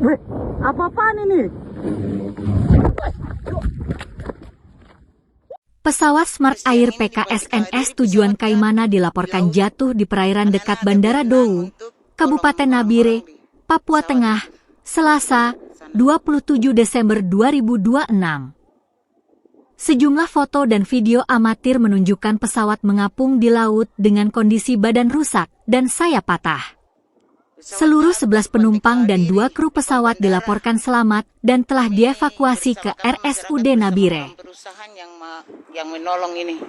Weh, apa-apaan ini? Pesawat Smart Air PK-SNS tujuan Kaimana dilaporkan jatuh di perairan dekat Bandara Douw, Kabupaten Nabire, Papua Tengah, Selasa, 27 Desember 2026. Sejumlah foto dan video amatir menunjukkan pesawat mengapung di laut dengan kondisi badan rusak dan sayap patah. Seluruh 11 penumpang dan 2 kru pesawat dilaporkan selamat dan telah dievakuasi ke RSUD Nabire. Perusahaan yang menolong ini.